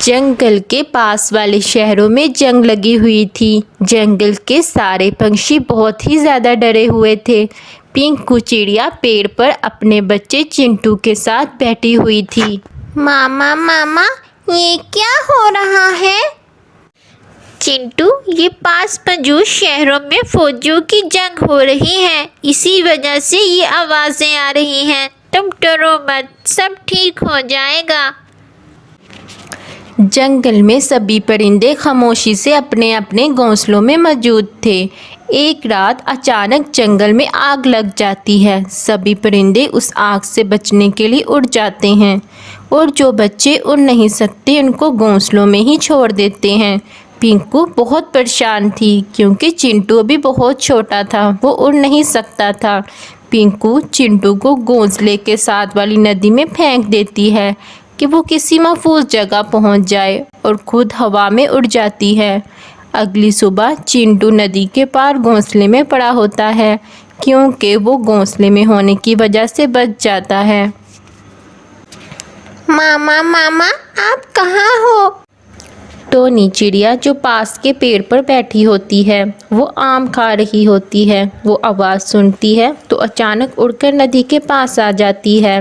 जंगल के पास वाले शहरों में जंग लगी हुई थी। जंगल के सारे पंछी बहुत ही ज़्यादा डरे हुए थे। पिंकू चिड़िया पेड़ पर अपने बच्चे चिंटू के साथ बैठी हुई थी। मामा मामा, ये क्या हो रहा है? चिंटू, ये पास मौजूद शहरों में फौजियों की जंग हो रही है, इसी वजह से ये आवाज़ें आ रही हैं। तुम डरो मत, सब ठीक हो जाएगा। जंगल में सभी परिंदे खामोशी से अपने अपने घोंसलों में मौजूद थे। एक रात अचानक जंगल में आग लग जाती है। सभी परिंदे उस आग से बचने के लिए उड़ जाते हैं और जो बच्चे उड़ नहीं सकते उनको घोंसलों में ही छोड़ देते हैं। पिंकू बहुत परेशान थी क्योंकि चिंटू अभी बहुत छोटा था, वो उड़ नहीं सकता था। पिंकू चिंटू को घोंसले के साथ वाली नदी में फेंक देती है कि वो किसी महफूज जगह पहुंच जाए और खुद हवा में उड़ जाती है। अगली सुबह चिंटू नदी के पार घोंसले में पड़ा होता है क्योंकि वो घोंसले में होने की वजह से बच जाता है। मामा मामा, आप कहाँ हो? टोनी चिड़िया जो पास के पेड़ पर बैठी होती है, वो आम खा रही होती है। वो आवाज़ सुनती है तो अचानक उड़कर नदी के पास आ जाती है।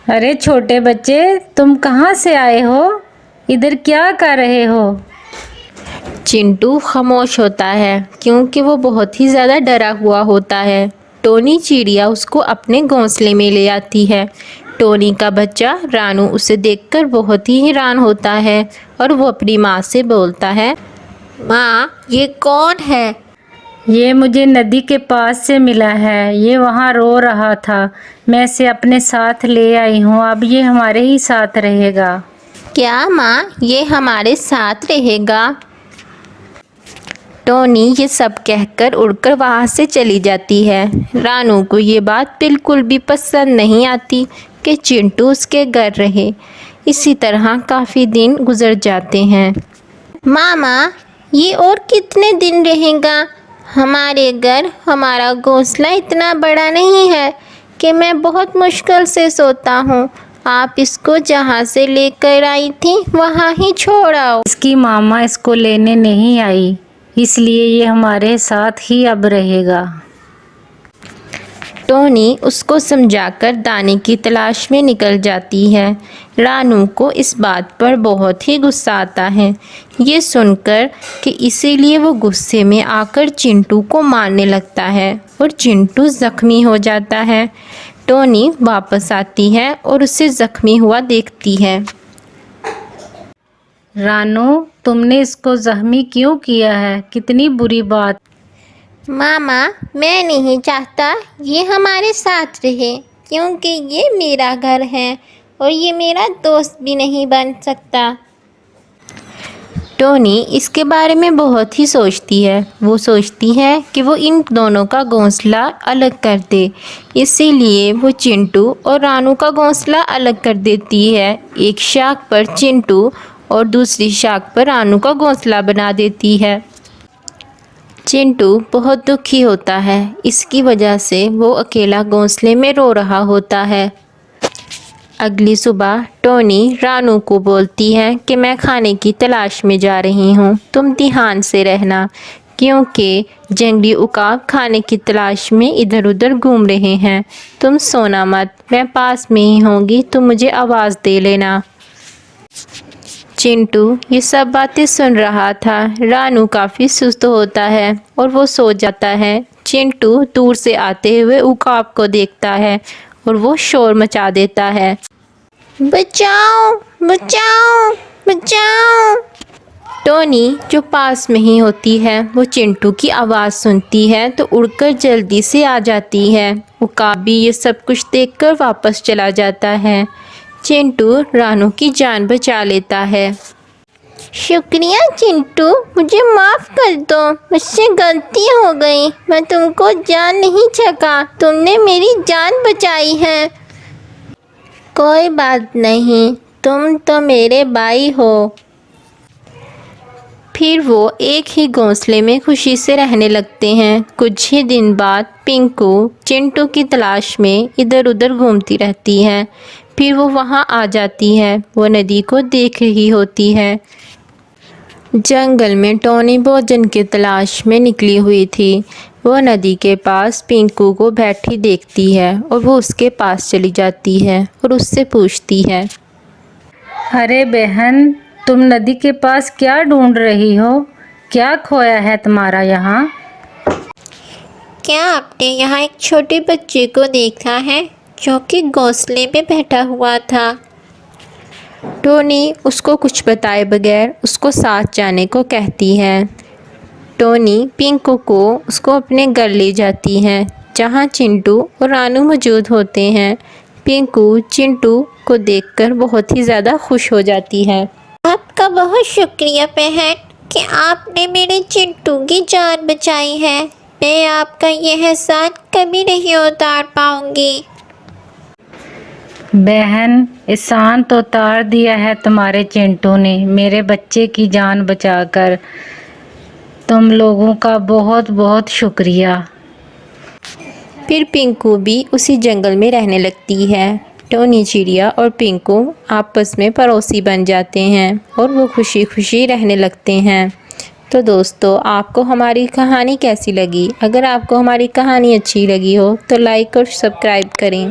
अरे छोटे बच्चे, तुम कहाँ से आए हो? इधर क्या कर रहे हो? चिंटू खामोश होता है क्योंकि वो बहुत ही ज़्यादा डरा हुआ होता है। टोनी चिड़िया उसको अपने घोंसले में ले आती है। टोनी का बच्चा रानू उसे देखकर बहुत ही हैरान होता है और वो अपनी माँ से बोलता है, माँ, ये कौन है? ये मुझे नदी के पास से मिला है। ये वहाँ रो रहा था, मैं इसे अपने साथ ले आई हूँ। अब ये हमारे ही साथ रहेगा। क्या माँ, ये हमारे साथ रहेगा? टोनी ये सब कहकर उड़कर वहाँ से चली जाती है। रानू को ये बात बिल्कुल भी पसंद नहीं आती कि चिंटू उसके घर रहे। इसी तरह काफ़ी दिन गुजर जाते हैं। मामा, ये और कितने दिन रहेगा? हमारे घर हमारा घोंसला इतना बड़ा नहीं है कि मैं बहुत मुश्किल से सोता हूँ। आप इसको जहाँ से लेकर आई थी वहाँ ही छोड़ आओ। इसकी मामा इसको लेने नहीं आई, इसलिए ये हमारे साथ ही अब रहेगा। टोनी उसको समझाकर दाने की तलाश में निकल जाती है। रानू को इस बात पर बहुत ही गुस्सा आता है ये सुनकर कि इसीलिए वो गुस्से में आकर चिंटू को मारने लगता है और चिंटू ज़ख्मी हो जाता है। टोनी वापस आती है और उसे ज़ख्मी हुआ देखती है। रानू, तुमने इसको ज़ख्मी क्यों किया है? कितनी बुरी बात। मामा, मैं नहीं चाहता ये हमारे साथ रहे क्योंकि ये मेरा घर है और ये मेरा दोस्त भी नहीं बन सकता। टोनी इसके बारे में बहुत ही सोचती है। वो सोचती है कि वो इन दोनों का घोंसला अलग कर दे। इसीलिए वो चिंटू और रानू का घोंसला अलग कर देती है। एक शाख पर चिंटू और दूसरी शाख पर रानू का घोंसला बना देती है। चिंटू बहुत दुखी होता है। इसकी वजह से वो अकेला घोंसले में रो रहा होता है। अगली सुबह टोनी रानू को बोलती है कि मैं खाने की तलाश में जा रही हूँ, तुम ध्यान से रहना क्योंकि जंगली उकाब खाने की तलाश में इधर उधर घूम रहे हैं। तुम सोना मत, मैं पास में ही होंगी, तुम मुझे आवाज़ दे लेना। चिंटू ये सब बातें सुन रहा था। रानू काफ़ी सुस्त होता है और वो सो जाता है। चिंटू दूर से आते हुए उकाब को देखता है और वो शोर मचा देता है, बचाओ बचाओ बचाओ। टोनी जो पास में ही होती है वो चिंटू की आवाज़ सुनती है तो उड़कर जल्दी से आ जाती है। उकाब भी ये सब कुछ देखकर वापस चला जाता है। चिंटू रानू की जान बचा लेता है। शुक्रिया चिंटू, मुझे माफ़ कर दो, मुझसे गलती हो गई। मैं तुमको जान नहीं सका, तुमने मेरी जान बचाई है। कोई बात नहीं, तुम तो मेरे भाई हो। फिर वो एक ही घोंसले में खुशी से रहने लगते हैं। कुछ ही दिन बाद पिंकू चिंटू की तलाश में इधर उधर घूमती रहती है। फिर वो वहाँ आ जाती है। वो नदी को देख रही होती है। जंगल में टोनी भोजन की तलाश में निकली हुई थी। वो नदी के पास पिंकू को बैठी देखती है और वो उसके पास चली जाती है और उससे पूछती है, अरे बहन, तुम नदी के पास क्या ढूंढ रही हो? क्या खोया है तुम्हारा यहाँ? क्या आपने यहाँ एक छोटे बच्चे को देखा है जो कि घोंसले में बैठा हुआ था? टोनी उसको कुछ बताए बगैर उसको साथ जाने को कहती है। टोनी पिंकू को उसको अपने घर ले जाती है जहाँ चिंटू और रानू मौजूद होते हैं। पिंकू चिंटू को देखकर बहुत ही ज़्यादा खुश हो जाती है। आपका बहुत शुक्रिया बहन कि आपने मेरे चिंटू की जान बचाई है। मैं आपका यह एहसान कभी नहीं उतार पाऊंगी। बहन, एहसान तो उतार दिया है तुम्हारे चिंटू ने मेरे बच्चे की जान बचाकर। तुम लोगों का बहुत बहुत शुक्रिया। फिर पिंकू भी उसी जंगल में रहने लगती है। टोनी चिड़िया और पिंकू आपस में पड़ोसी बन जाते हैं और वो खुशी खुशी रहने लगते हैं। तो दोस्तों, आपको हमारी कहानी कैसी लगी? अगर आपको हमारी कहानी अच्छी लगी हो तो लाइक और सब्सक्राइब करें।